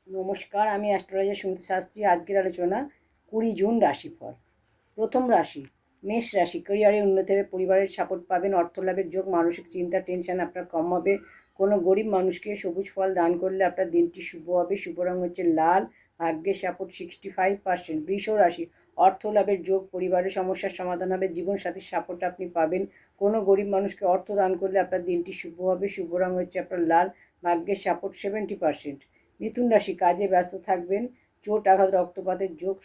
নমস্কার, আমি অ্যাস্ট্রোলজার সুমিত শাস্ত্রী। আজকের আলোচনা 20 জুন রাশিফল। প্রথম রাশি মেষ রাশি। ক্যারিয়ারে উন্নতি হবে, পরিবারের সাপোর্ট পাবেন, অর্থ লাভের যোগ, মানসিক চিন্তা টেনশন আপনার কম হবে। কোনো গরিব মানুষকে সবুজ ফল দান করলে আপনার দিনটি শুভ হবে। শুভ রঙ হচ্ছে লাল। ভাগ্যের সাপোর্ট 65%। বৃষ রাশি। অর্থ লাভের যোগ, পরিবারের সমস্যার সমাধান হবে, জীবনসাথীর সাপোর্ট আপনি পাবেন। কোনো গরিব মানুষকে অর্থ দান করলে আপনার দিনটি শুভ হবে। শুভ রঙ হচ্ছে আপনার লাল। ভাগ্যের সাপোর্ট 70%। মিথুন রাশি। কাজে ব্যস্ত থাকবেন, চোট আঘাত রক্তপাতের যোগ,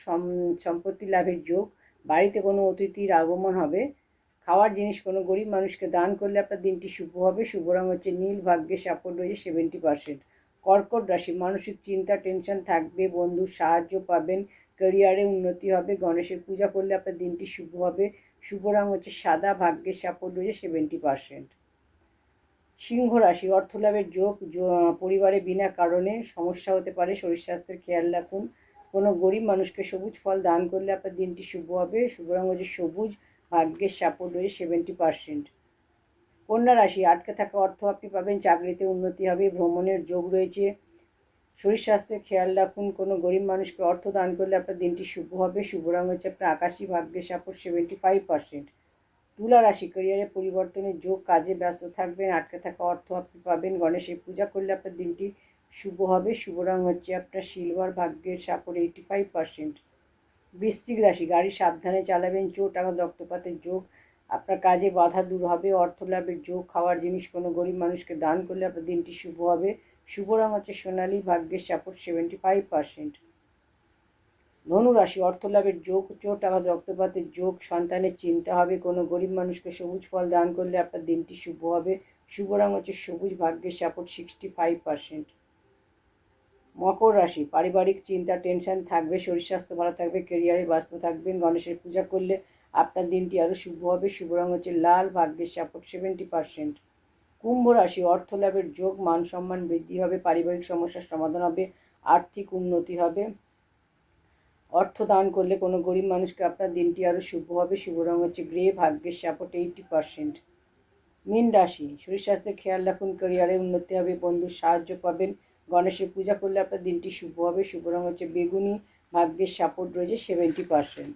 সম্পত্তি লাভের যোগ, বাড়িতে কোনো অতিথির আগমন হবে। খাওয়ার জিনিস কোনো গরিব মানুষকে দান করলে আপনার দিনটি শুভ হবে। শুভ রঙ হচ্ছে নীল। ভাগ্যে সাপোর্ট রয়েছে 70%। কর্কট রাশি। মানসিক চিন্তা টেনশন থাকবে, বন্ধুর সাহায্য পাবেন, ক্যারিয়ারে উন্নতি হবে, গণেশের পূজা করলে আপনার দিনটি শুভ হবে। শুভ রঙ হচ্ছে সাদা। ভাগ্যের সাপোর্ট রয়েছে 70%। সিংহ রাশি। অর্থলাভের যোগ, পরিবারে বিনা কারণে সমস্যা হতে পারে, শরীর স্বাস্থ্যের খেয়াল রাখুন। কোনো গরিব মানুষকে সবুজ ফল দান করলে আপনার দিনটি শুভ হবে। শুভ রঙ হচ্ছে সবুজ। ভাগ্যের সাপোর্ট রয়েছে 70%। কন্যা রাশি। আটকে থাকা অর্থ আপনি পাবেন, চাকরিতে উন্নতি হবে, ভ্রমণের যোগ রয়েছে, শরীর স্বাস্থ্যের খেয়াল রাখুন। কোনো গরিব মানুষকে অর্থ দান করলে আপনার দিনটি শুভ হবে। শুভ রঙ হচ্ছে আপনার আকাশী। ভাগ্যের সাপোর্ট 75%। তুলা রাশি। ক্যারিয়ারে পরিবর্তনের যোগ, কাজে ব্যস্ত থাকবেন, আটকে থাকা অর্থ আপনি পাবেন, গণেশের পূজা করলে আপনার দিনটি শুভ হবে। শুভ রঙ হচ্ছে আপনার সিলভার। ভাগ্যের সাপোর্ট 85%। বৃশ্চিক রাশি। গাড়ি সাবধানে চালাবেন, চোট আঘাত রক্তপাতের যোগ, আপনার কাজে বাধা দূর হবে, অর্থ লাভের যোগ, খাওয়ার জিনিস কোনো গরিব মানুষকে দান করলে আপনার দিনটি শুভ হবে। শুভ রঙ হচ্ছে সোনালী। ভাগ্যের সাপোর্ট 75%। ধনুরাশি। অর্থ লাভের যোগ, চোট আঘাত রক্তপাতের যোগ, সন্তানের চিন্তা হবে, কোনো গরিব মানুষকে সবুজ ফল দান করলে আপনার দিনটি শুভ হবে। শুভ রঙ হচ্ছে সবুজ। ভাগ্যের সাপোর্ট 65%। মকর রাশি। পারিবারিক চিন্তা টেনশন থাকবে, শরীর স্বাস্থ্য ভালো থাকবে, ক্যারিয়ারে ব্যস্ত থাকবেন, গণেশের পূজা করলে আপনার দিনটি আরও শুভ হবে। শুভ রঙ হচ্ছে লাল। ভাগ্যের সাপোর্ট 70%। কুম্ভ রাশি। অর্থ লাভের যোগ, মান সম্মান বৃদ্ধি হবে, পারিবারিক সমস্যার সমাধান হবে, আর্থিক উন্নতি হবে, অর্থ দান করলে কোনো গরিব মানুষকে আপনার দিনটি আরও শুভ হবে। শুভ রঙ হচ্ছে গ্রে। ভাগ্যের সাপোর্ট 80%। মীন রাশি। শরীর স্বাস্থ্যের খেয়াল রাখুন, ক্যারিয়ারে উন্নতি হবে, বন্ধুর সাহায্য পাবেন, গণেশের পূজা করলে আপনার দিনটি শুভ হবে। শুভ রঙ হচ্ছে বেগুনি। ভাগ্যের সাপোর্ট রয়েছে 70%।